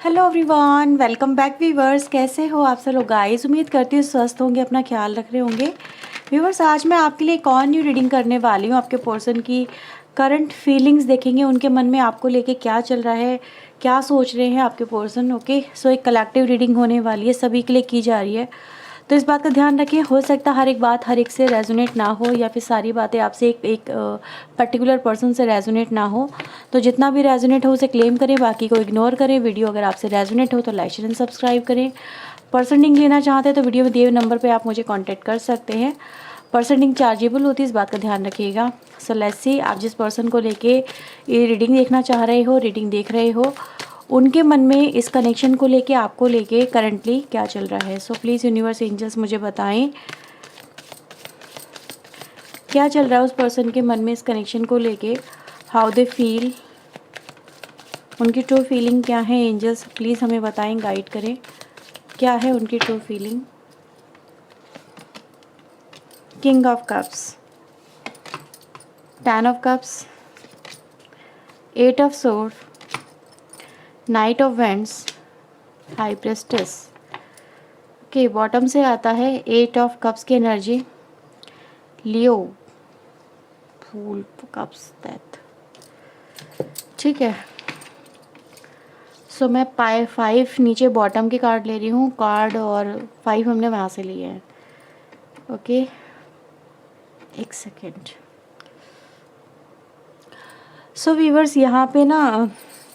Hello everyone, welcome back viewers. कैसे हो आप सब लोग गाइस? उम्मीद करती हूँ स्वस्थ होंगे, अपना ख्याल रख रहे होंगे। व्यूवर्स, आज मैं आपके लिए एक और न्यू रीडिंग करने वाली हूँ। आपके पर्सन की करंट फीलिंग्स देखेंगे, उनके मन में आपको लेके क्या चल रहा है, क्या सोच रहे हैं आपके पर्सन। ओके, सो एक कलेक्टिव रीडिंग होने वाली है, सभी के लिए की जा रही है। तो इस बात का ध्यान रखिए, हो सकता है हर एक बात हर एक से रेजोनेट ना हो, या फिर सारी बातें आपसे एक पर्टिकुलर पर्सन से रेजोनेट ना हो। तो जितना भी रेजोनेट हो उसे क्लेम करें, बाकी को इग्नोर करें। वीडियो अगर आपसे रेजोनेट हो तो लाइक शेयर एंड सब्सक्राइब करें। पर्सनिंग लेना चाहते हैं तो वीडियो में दिए हुए नंबर पर आप मुझे कॉन्टैक्ट कर सकते हैं। पर्सनिंग चार्जेबल होती है, इस बात का ध्यान रखिएगा। सो लेट्स सी, आप जिस पर्सन को लेके ये रीडिंग देखना चाह रहे हो, रीडिंग देख रहे हो, उनके मन में इस कनेक्शन को लेके, आपको लेके करंटली क्या चल रहा है। सो प्लीज़ यूनिवर्स एंजल्स मुझे बताएं क्या चल रहा है उस पर्सन के मन में इस कनेक्शन को लेके। हाउ दे फील, उनकी ट्रू फीलिंग क्या है। एंजल्स प्लीज़ हमें बताएं, गाइड करें, क्या है उनकी true feeling. King of cups, 10 of cups, 8 of sword, night of vents, high प्रेस्टेस। Okay, bottom से आता है 8 ऑफ कप्स की एनर्जी, लियो, फूल कप्स, डेथ। ठीक है, सो मैं 5 नीचे बॉटम के कार्ड ले रही हूँ कार्ड, और 5 हमने वहाँ से लिए हैं। ओके, एक सेकेंड। सो व्यूवर्स, यहाँ पे ना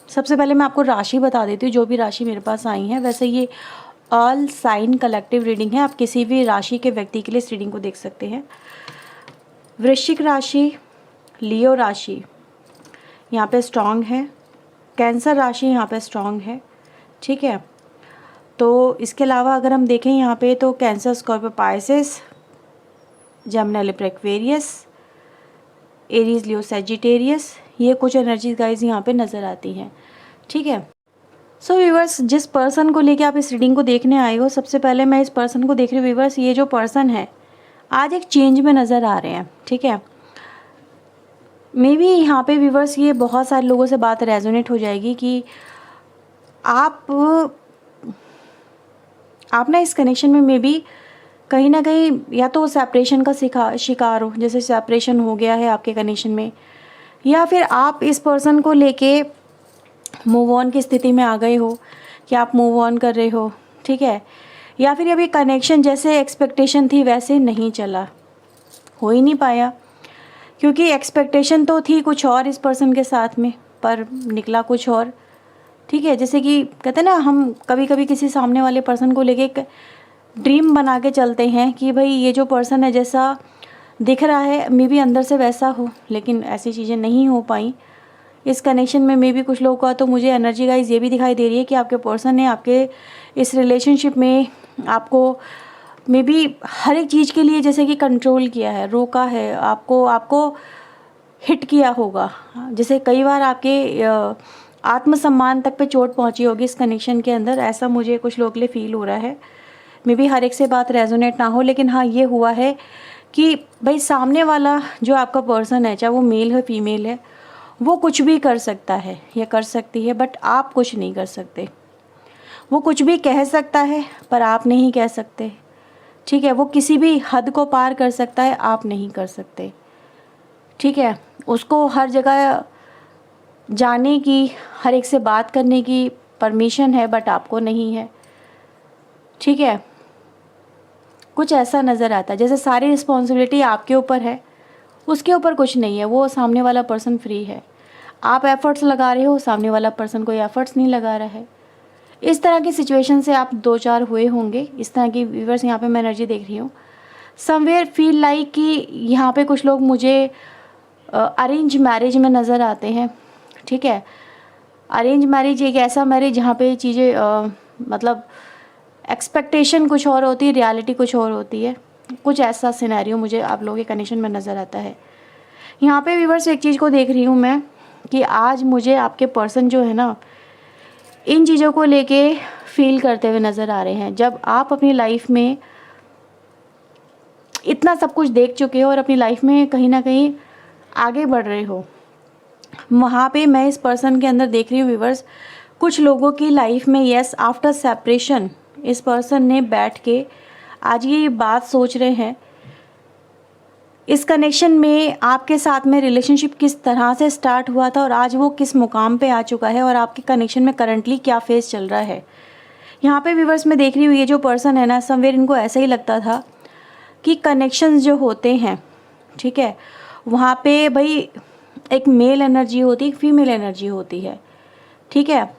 सबसे पहले मैं आपको राशि बता देती हूँ, जो भी राशि मेरे पास आई है। वैसे ये ऑल साइन कलेक्टिव रीडिंग है, आप किसी भी राशि के व्यक्ति के लिए इस रीडिंग को देख सकते हैं। वृश्चिक राशि, लियो राशि यहाँ पे स्ट्रांग है, कैंसर राशि यहाँ पे स्ट्रांग है। ठीक है, तो इसके अलावा अगर हम देखें यहाँ पे तो Cancer, Scorpio, Pisces, Gemini, Libra, Aquarius, Aries, Leo, Sagittarius, ये कुछ एनर्जीज गाइज यहाँ पे नज़र आती हैं। ठीक है, सो व्यूवर्स, जिस पर्सन को लेके आप इस रीडिंग को देखने आए हो, सबसे पहले मैं इस पर्सन को देख रही हूँ। व्यूवर्स, ये जो पर्सन है आज एक चेंज में नज़र आ रहे हैं। ठीक है, मे बी यहाँ पे व्यूवर्स ये बहुत सारे लोगों से बात रेजोनेट हो जाएगी कि आप ना इस कनेक्शन में मे बी कहीं ना कहीं या तो सेपरेशन का शिकार हो, जैसे सेपरेशन हो गया है आपके कनेक्शन में, या फिर आप इस पर्सन को लेके मूव ऑन की स्थिति में आ गए हो कि आप मूव ऑन कर रहे हो। ठीक है, या फिर अभी कनेक्शन जैसे एक्सपेक्टेशन थी वैसे नहीं चला, हो ही नहीं पाया, क्योंकि एक्सपेक्टेशन तो थी कुछ और इस पर्सन के साथ में, पर निकला कुछ और। ठीक है, जैसे कि कहते हैं ना, हम कभी कभी किसी सामने वाले पर्सन को लेके एक ड्रीम बना के चलते हैं कि भाई ये जो पर्सन है जैसा दिख रहा है मे बी अंदर से वैसा हो, लेकिन ऐसी चीज़ें नहीं हो पाई इस कनेक्शन में। मे बी कुछ लोगों का तो मुझे एनर्जी गाइज ये भी दिखाई दे रही है कि आपके पर्सन ने आपके इस रिलेशनशिप में आपको मे बी हर एक चीज़ के लिए जैसे कि कंट्रोल किया है, रोका है, आपको हिट किया होगा। जैसे कई बार आपके आत्मसम्मान तक पे चोट पहुंची होगी इस कनेक्शन के अंदर, ऐसा मुझे कुछ लोगों के लिए फील हो रहा है। मे बी हर एक से बात रेजोनेट ना हो, लेकिन हाँ ये हुआ है कि भाई सामने वाला जो आपका पर्सन है, चाहे वो मेल है फीमेल है, वो कुछ भी कर सकता है या कर सकती है, बट आप कुछ नहीं कर सकते। वो कुछ भी कह सकता है पर आप नहीं कह सकते। ठीक है, वो किसी भी हद को पार कर सकता है, आप नहीं कर सकते। ठीक है, उसको हर जगह जाने की, हर एक से बात करने की परमिशन है, बट आपको नहीं है। ठीक है, कुछ ऐसा नज़र आता है जैसे सारी रिस्पॉन्सिबिलिटी आपके ऊपर है, उसके ऊपर कुछ नहीं है, वो सामने वाला पर्सन फ्री है। आप एफर्ट्स लगा रहे हो, सामने वाला पर्सन कोई एफर्ट्स नहीं लगा रहा है। इस तरह की सिचुएशन से आप 2-4 हुए होंगे। इस तरह की व्यूवर्स यहाँ पे मैं एनर्जी देख रही हूँ। समवेयर फील लाइक कि यहाँ पे कुछ लोग मुझे अरेंज मैरिज में नज़र आते हैं। ठीक है, अरेंज मैरिज एक ऐसा मैरिज जहाँ पे चीज़ें मतलब एक्सपेक्टेशन कुछ और होती है, रियलिटी कुछ और होती है। कुछ ऐसा सिनेरियो मुझे आप लोगों के कनेक्शन में नज़र आता है। यहाँ पे व्यूवर्स एक चीज़ को देख रही हूँ मैं कि आज मुझे आपके पर्सन जो है ना, इन चीज़ों को लेके फील करते हुए नज़र आ रहे हैं। जब आप अपनी लाइफ में इतना सब कुछ देख चुके हो और अपनी लाइफ में कहीं ना कहीं आगे बढ़ रहे हो, वहाँ पे मैं इस पर्सन के अंदर देख रही हूँ व्यूवर्स कुछ लोगों की लाइफ में यस आफ्टर सेपरेशन इस पर्सन ने बैठ के आज ये बात सोच रहे हैं इस कनेक्शन में आपके साथ में रिलेशनशिप किस तरह से स्टार्ट हुआ था और आज वो किस मुकाम पे आ चुका है और आपके कनेक्शन में करंटली क्या फेस चल रहा है। यहाँ पे व्यूअर्स में देख रही हूँ ये जो पर्सन है ना, समवेयर इनको ऐसा ही लगता था कि कनेक्शंस जो होते हैं, ठीक है, वहाँ पे भाई एक मेल एनर्जी होती है, एक फीमेल एनर्जी होती है, ठीक है।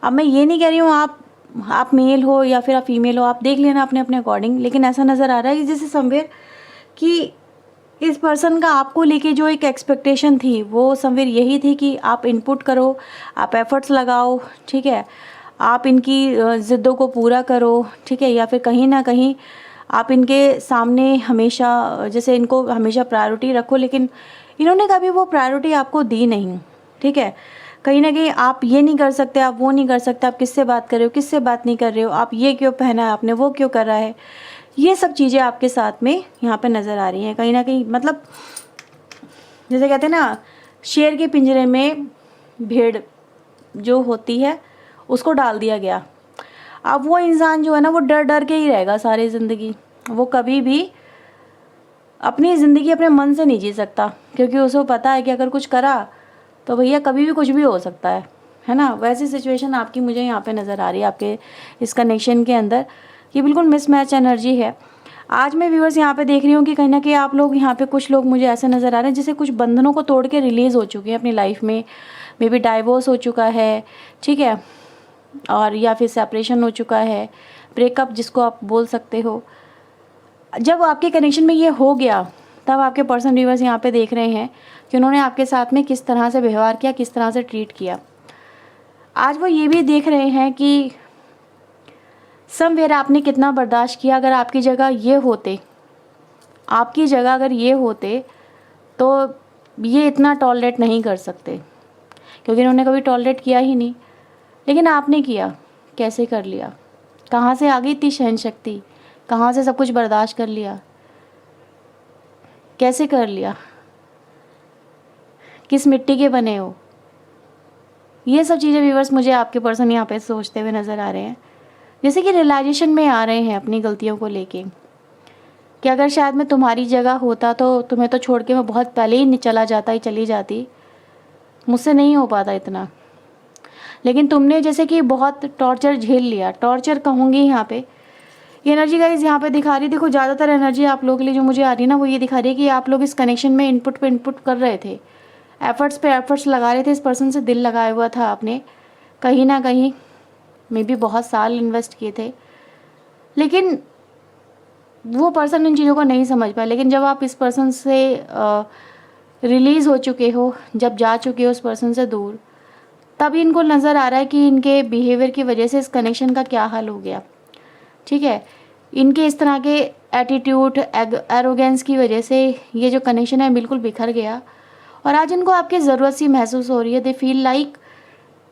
अब मैं ये नहीं कह रही हूँ आप मेल हो या फिर आप फीमेल हो, आप देख लेना अपने अपने अकॉर्डिंग, लेकिन ऐसा नज़र आ रहा है कि जैसे समवेयर कि इस पर्सन का आपको लेके जो एक एक्सपेक्टेशन थी वो समवेयर यही थी कि आप इनपुट करो, आप एफर्ट्स लगाओ, ठीक है, आप इनकी ज़िद्दों को पूरा करो, ठीक है, या फिर कहीं ना कहीं आप इनके सामने हमेशा जैसे इनको हमेशा प्रायोरिटी रखो, लेकिन इन्होंने कभी वो प्रायोरिटी आपको दी नहीं, ठीक है। कहीं ना कहीं आप ये नहीं कर सकते, आप वो नहीं कर सकते, आप किससे बात कर रहे हो, किससे बात नहीं कर रहे हो, आप ये क्यों पहना है आपने, वो क्यों कर रहा है, ये सब चीज़ें आपके साथ में यहाँ पे नज़र आ रही हैं। कहीं ना कहीं मतलब जैसे कहते हैं ना, शेर के पिंजरे में भेड़ जो होती है उसको डाल दिया गया। अब वो इंसान जो है ना वो डर डर के ही रहेगा सारी ज़िंदगी, वो कभी भी अपनी ज़िंदगी अपने मन से नहीं जी सकता, क्योंकि उसको पता है कि अगर कुछ करा तो भैया कभी भी कुछ भी हो सकता है ना। वैसी सिचुएशन आपकी मुझे यहाँ पे नज़र आ रही है आपके इस कनेक्शन के अंदर, कि बिल्कुल मिसमैच एनर्जी है। आज मैं व्यूअर्स यहाँ पे देख रही हूँ कि कहीं ना कहीं आप लोग यहाँ पे कुछ लोग मुझे ऐसे नज़र आ रहे हैं जैसे कुछ बंधनों को तोड़ के रिलीज़ हो चुके हैं अपनी लाइफ में, मे बी डाइवोर्स हो चुका है, ठीक है, और या फिर सेपरेशन हो चुका है, ब्रेकअप जिसको आप बोल सकते हो। जब आपके कनेक्शन में ये हो गया तब आपके पर्सन व्यूअर्स यहाँ पे देख रहे हैं कि उन्होंने आपके साथ में किस तरह से व्यवहार किया, किस तरह से ट्रीट किया। आज वो ये भी देख रहे हैं कि समवेयर आपने कितना बर्दाश्त किया। अगर आपकी जगह ये होते, आपकी जगह अगर ये होते तो ये इतना टॉलरेट नहीं कर सकते, क्योंकि इन्होंने कभी टॉलरेट किया ही नहीं, लेकिन आपने किया। कैसे कर लिया, कहाँ से आ गई इतनी सहन शक्ति, कहाँ से सब कुछ बर्दाश्त कर लिया, कैसे कर लिया, किस मिट्टी के बने हो। ये सब चीज़ें व्यूअर्स मुझे आपके पर्सन यहाँ पे सोचते हुए नज़र आ रहे हैं, जैसे कि रियलाइजेशन में आ रहे हैं अपनी गलतियों को लेके, कि अगर शायद मैं तुम्हारी जगह होता तो तुम्हें तो छोड़ के मैं बहुत पहले ही चला जाता, ही चली जाती, मुझसे नहीं हो पाता इतना, लेकिन तुमने जैसे कि बहुत टॉर्चर झेल लिया। टॉर्चर कहूँगी यहाँ पे, ये एनर्जी गाइज यहाँ पे दिखा रही, देखो ज़्यादातर एनर्जी आप लोगों के लिए जो मुझे आ रही है ना, वो ये दिखा रही है कि आप लोग इस कनेक्शन में इनपुट पे इनपुट कर रहे थे, एफर्ट्स पे एफर्ट्स लगा रहे थे, इस पर्सन से दिल लगाया हुआ था आपने, कहीं ना कहीं मे बी बहुत साल इन्वेस्ट किए थे, लेकिन वो पर्सन इन चीज़ों को नहीं समझ पाया। लेकिन जब आप इस पर्सन से रिलीज़ हो चुके हो, जब जा चुके हो उस पर्सन से दूर, तब इनको नज़र आ रहा है कि इनके बिहेवियर की वजह से इस कनेक्शन का क्या हाल हो गया, ठीक है। इनके इस तरह के एटीट्यूड, एरोगेंस की वजह से ये जो कनेक्शन है बिल्कुल बिखर गया, और आज इनको आपकी ज़रूरत सी महसूस हो रही है। दे फील लाइक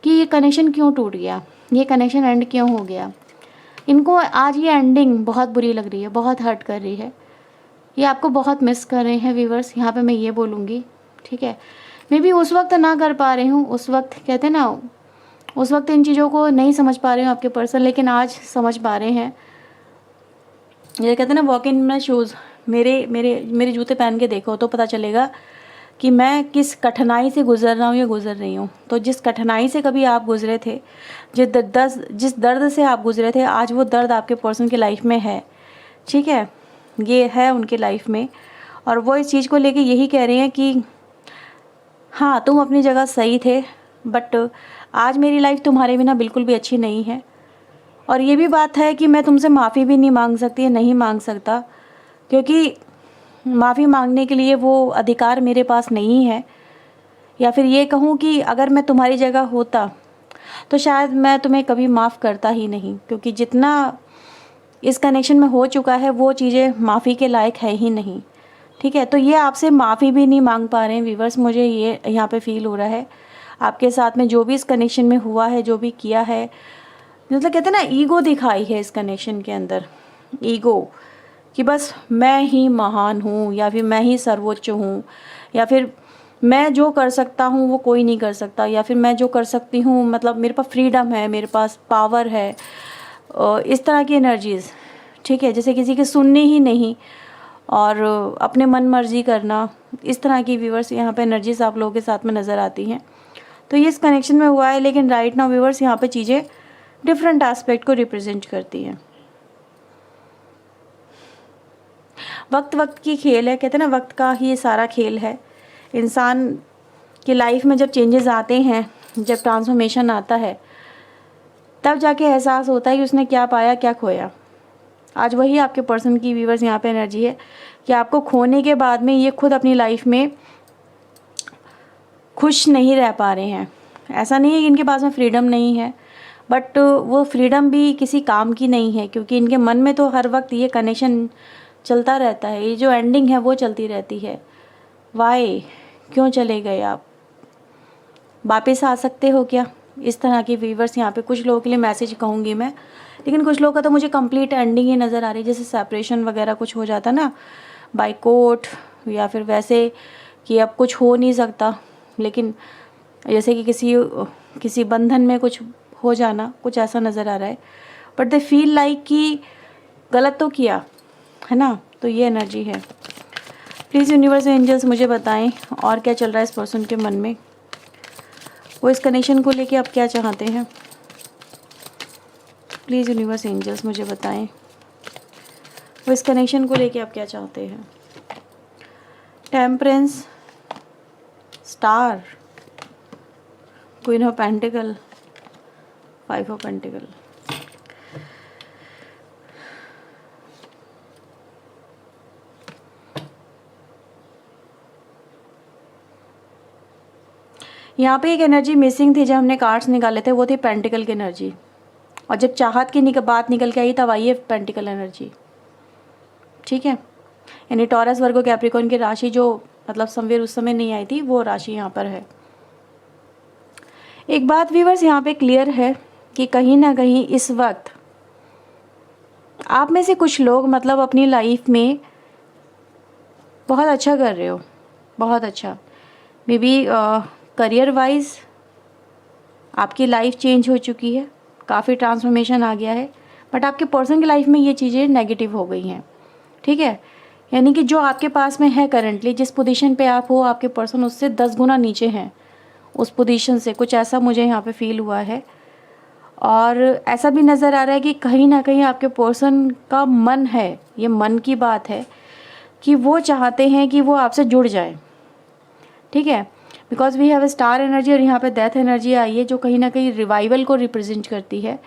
कि ये कनेक्शन क्यों टूट गया, ये कनेक्शन एंड क्यों हो गया। इनको आज ये एंडिंग बहुत बुरी लग रही है, बहुत हर्ट कर रही है, ये आपको बहुत मिस कर रहे हैं व्यूवर्स, यहाँ पे मैं ये बोलूँगी, ठीक है। मे बी उस वक्त ना कर पा रही हूँ, उस वक्त कहते ना, उस वक्त इन चीज़ों को नहीं समझ पा रहे हूँ आपके पर्सन, लेकिन आज समझ पा रहे हैं। ये कहते ना, वॉक इन माई शूज़, मेरे मेरे मेरे जूते पहन के देखो तो पता चलेगा कि मैं किस कठिनाई से गुज़र रहा हूँ या गुज़र रही हूँ। तो जिस कठिनाई से कभी आप गुज़रे थे, जिस दर्द से आप गुज़रे थे, आज वो दर्द आपके पर्सन की लाइफ में है, ठीक है, ये है उनके लाइफ में, और वो इस चीज़ को लेके यही कह रहे हैं कि हाँ तुम अपनी जगह सही थे, बट आज मेरी लाइफ तुम्हारे बिना बिल्कुल भी अच्छी नहीं है। और ये भी बात है कि मैं तुमसे माफ़ी भी नहीं मांग सकती, नहीं मांग सकता, क्योंकि माफ़ी मांगने के लिए वो अधिकार मेरे पास नहीं है। या फिर ये कहूँ कि अगर मैं तुम्हारी जगह होता तो शायद मैं तुम्हें कभी माफ़ करता ही नहीं, क्योंकि जितना इस कनेक्शन में हो चुका है वो चीज़ें माफ़ी के लायक है ही नहीं, ठीक है। तो ये आपसे माफ़ी भी नहीं मांग पा रहे हैं व्यूवर्स, मुझे ये यहाँ पे फील हो रहा है आपके साथ में जो भी इस कनेक्शन में हुआ है, जो भी किया है। मतलब कहते हैं ना, ईगो दिखाई है इस कनेक्शन के अंदर, ईगो, कि बस मैं ही महान हूँ, या फिर मैं ही सर्वोच्च हूँ, या फिर मैं जो कर सकता हूँ वो कोई नहीं कर सकता, या फिर मैं जो कर सकती हूँ मतलब मेरे पास फ्रीडम है, मेरे पास पावर है, इस तरह की एनर्जीज़, ठीक है। जैसे किसी की सुननी ही नहीं और अपने मन मर्जी करना, इस तरह की व्यूअर्स यहाँ पे एनर्जीज़ आप लोगों के साथ में नज़र आती हैं। तो ये इस कनेक्शन में हुआ है, लेकिन राइट नाउ व्यूअर्स यहाँ पे चीज़ें डिफरेंट एस्पेक्ट को रिप्रेजेंट करती हैं। वक्त वक्त की खेल है, कहते हैं ना, वक्त का ही ये सारा खेल है। इंसान की लाइफ में जब चेंजेस आते हैं, जब ट्रांसफॉर्मेशन आता है, तब जाके एहसास होता है कि उसने क्या पाया क्या खोया। आज वही आपके पर्सन की व्यूअर्स यहाँ पे एनर्जी है कि आपको खोने के बाद में ये खुद अपनी लाइफ में खुश नहीं रह पा रहे हैं। ऐसा नहीं है कि इनके पास में फ्रीडम नहीं है, बट वो फ्रीडम भी किसी काम की नहीं है, क्योंकि इनके मन में तो हर वक्त ये कनेक्शन चलता रहता है, ये जो एंडिंग है वो चलती रहती है। वाई, क्यों चले गए आप, वापस आ सकते हो क्या? इस तरह के व्यूअर्स यहाँ पे कुछ लोगों के लिए मैसेज कहूँगी मैं, लेकिन कुछ लोगों का तो मुझे कंप्लीट एंडिंग ही नज़र आ रही है, जैसे सेपरेशन वगैरह कुछ हो जाता ना बाय कोर्ट, या फिर वैसे कि अब कुछ हो नहीं सकता, लेकिन जैसे कि किसी बंधन में कुछ हो जाना, कुछ ऐसा नज़र आ रहा है। बट दे फील लाइक कि गलत तो किया है ना, तो ये एनर्जी है। प्लीज़ यूनिवर्स एंजल्स मुझे बताएं और क्या चल रहा है इस पर्सन के मन में, वो इस कनेक्शन को लेके आप क्या चाहते हैं। प्लीज़ यूनिवर्स एंजल्स मुझे बताएं वो इस कनेक्शन को लेके आप क्या चाहते हैं। Temperance, star, queen of pentacle, 5 of pentacle. यहाँ पे एक एनर्जी मिसिंग थी जब हमने कार्ड्स निकाले थे, वो थी पेंटिकल की एनर्जी, और जब चाहत की बात निकल के आई तब आई है पेंटिकल एनर्जी, ठीक है। यानी टॉरस, वर्गो, कैप्रिकॉर्न की राशि जो मतलब समवेयर उस समय नहीं आई थी, वो राशि यहाँ पर है। एक बात व्यूअर्स यहाँ पे क्लियर है कि कहीं ना कहीं इस वक्त आप में से कुछ लोग मतलब अपनी लाइफ में बहुत अच्छा कर रहे हो, बहुत अच्छा। मे बी करियर वाइज आपकी लाइफ चेंज हो चुकी है, काफ़ी ट्रांसफॉर्मेशन आ गया है, बट आपके पर्सन की लाइफ में ये चीज़ें नेगेटिव हो गई हैं, ठीक है। यानी कि जो आपके पास में है करंटली, जिस पोजीशन पे आप हो, आपके पर्सन उससे 10 गुना नीचे हैं उस पोजीशन से, कुछ ऐसा मुझे यहाँ पे फील हुआ है। और ऐसा भी नज़र आ रहा है कि कहीं ना कहीं आपके पर्सन का मन है, ये मन की बात है कि वो चाहते हैं कि वो आपसे जुड़ जाए, ठीक है। Because we have a star energy, और यहाँ पे डेथ एनर्जी आई है जो कहीं ना कहीं रिवाइवल को रिप्रेजेंट करती है,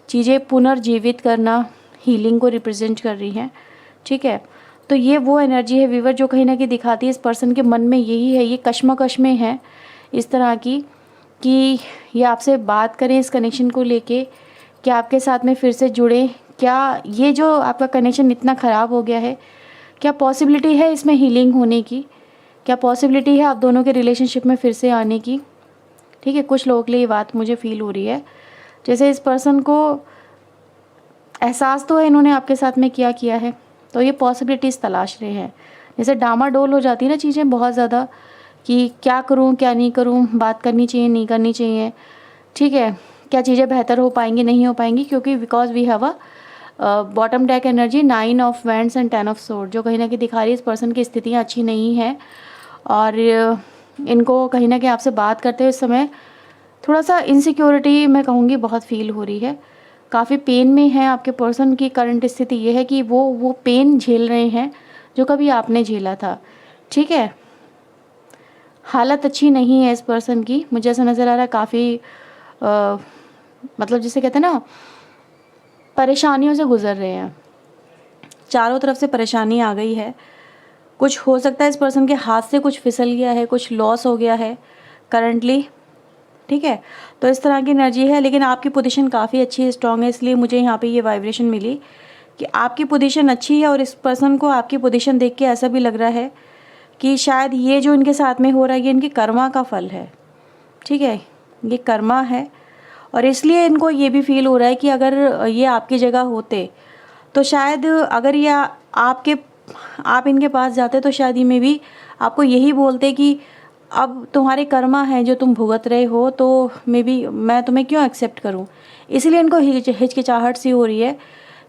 चीज़ें पुनर्जीवित करना, हीलिंग को रिप्रेजेंट कर रही हैं, ठीक है। तो ये वो एनर्जी है व्यूअर जो कहीं ना कहीं दिखाती है इस पर्सन के मन में यही है, ये कश्मकश में है इस तरह की कि ये आपसे बात करें इस कनेक्शन को लेके, कि आपके साथ में फिर से जुड़े। क्या ये जो आपका कनेक्शन इतना ख़राब हो गया है, क्या पॉसिबिलिटी है इसमें हीलिंग होने की, क्या पॉसिबिलिटी है आप दोनों के रिलेशनशिप में फिर से आने की, ठीक है। कुछ लोगों के लिए ये बात मुझे फील हो रही है, जैसे इस पर्सन को एहसास तो है इन्होंने आपके साथ में क्या किया है, तो ये पॉसिबिलिटीज़ तलाश रहे हैं। जैसे डामाडोल हो जाती है ना चीज़ें बहुत ज़्यादा, कि क्या करूं क्या नहीं करूं, बात करनी चाहिए नहीं करनी चाहिए, ठीक है, क्या चीज़ें बेहतर हो पाएंगी नहीं हो पाएंगी, क्योंकि because we have a bottom deck energy 9 of wands and 10 of sword, जो कहीं ना कहीं दिखा रही है इस पर्सन की स्थितियाँ अच्छी नहीं हैं, और इनको कहीं ना कहीं आपसे बात करते हुए इस समय थोड़ा सा इनसिक्योरिटी मैं कहूँगी बहुत फील हो रही है, काफ़ी पेन में है आपके पर्सन की। करंट स्थिति ये है कि वो पेन झेल रहे हैं जो कभी आपने झेला था, ठीक है। हालत अच्छी नहीं है इस पर्सन की, मुझे ऐसा नज़र आ रहा है काफ़ी मतलब जिसे कहते हैं ना परेशानियों से गुजर रहे हैं, चारों तरफ से परेशानी आ गई है। कुछ हो सकता है इस पर्सन के हाथ से कुछ फिसल गया है, कुछ लॉस हो गया है करंटली, ठीक है। तो इस तरह की एनर्जी है, लेकिन आपकी पोजीशन काफ़ी अच्छी है, स्ट्रांग है, इसलिए मुझे यहाँ पे ये वाइब्रेशन मिली कि आपकी पोजीशन अच्छी है। और इस पर्सन को आपकी पोजीशन देख के ऐसा भी लग रहा है कि शायद ये जो इनके साथ में हो रहा है ये इनकी कर्मा का फल है, ठीक है, ये कर्मा है। और इसलिए इनको ये भी फील हो रहा है कि अगर ये आपकी जगह होते तो शायद अगर ये आप इनके पास जाते तो शायद ये में भी आपको यही बोलते कि अब तुम्हारे कर्मा हैं जो तुम भुगत रहे हो, तो मे बी मैं तुम्हें क्यों एक्सेप्ट करूं। इसीलिए इनको हिचकिचाहट सी हो रही है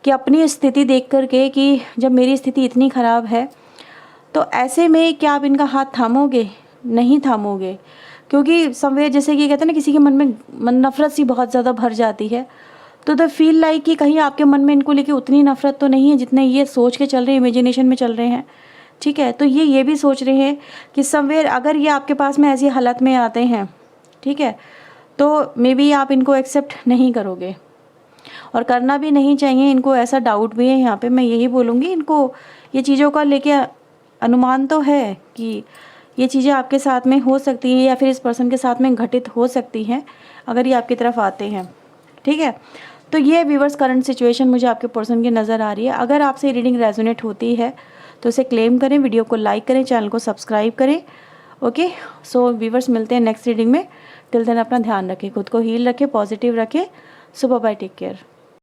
कि अपनी स्थिति देख कर के कि जब मेरी स्थिति इतनी ख़राब है तो ऐसे में क्या आप इनका हाथ थामोगे? नहीं थामोगे, क्योंकि समवेयर जैसे कि कहते हैं ना, किसी के मन में नफ़रत सी बहुत ज़्यादा भर जाती है, तो द फील लाइक कि कहीं आपके मन में इनको लेके उतनी नफ़रत तो नहीं है जितने ये सोच के चल रहे हैं, इमेजिनेशन में चल रहे हैं। ठीक है, तो ये भी सोच रहे हैं कि समवेयर अगर ये आपके पास में ऐसी हालत में आते हैं, ठीक है, तो मे बी आप इनको एक्सेप्ट नहीं करोगे और करना भी नहीं चाहिए। इनको ऐसा डाउट भी है यहाँ पे, मैं यही बोलूँगी, इनको ये चीज़ों का लेके अनुमान तो है कि ये चीज़ें आपके साथ में हो सकती हैं या फिर इस पर्सन के साथ में घटित हो सकती हैं अगर ये आपकी तरफ आते हैं। ठीक है, तो ये व्यूअर्स करंट सिचुएशन मुझे आपके पर्सन की नज़र आ रही है। अगर आपसे रीडिंग रेजोनेट होती है तो इसे क्लेम करें, वीडियो को लाइक करें, चैनल को सब्सक्राइब करें। ओके, सो व्यूअर्स मिलते हैं नेक्स्ट रीडिंग में। टिल देन अपना ध्यान रखें, खुद को हील रखें, पॉजिटिव रखें। सुबह बाय, टेक केयर।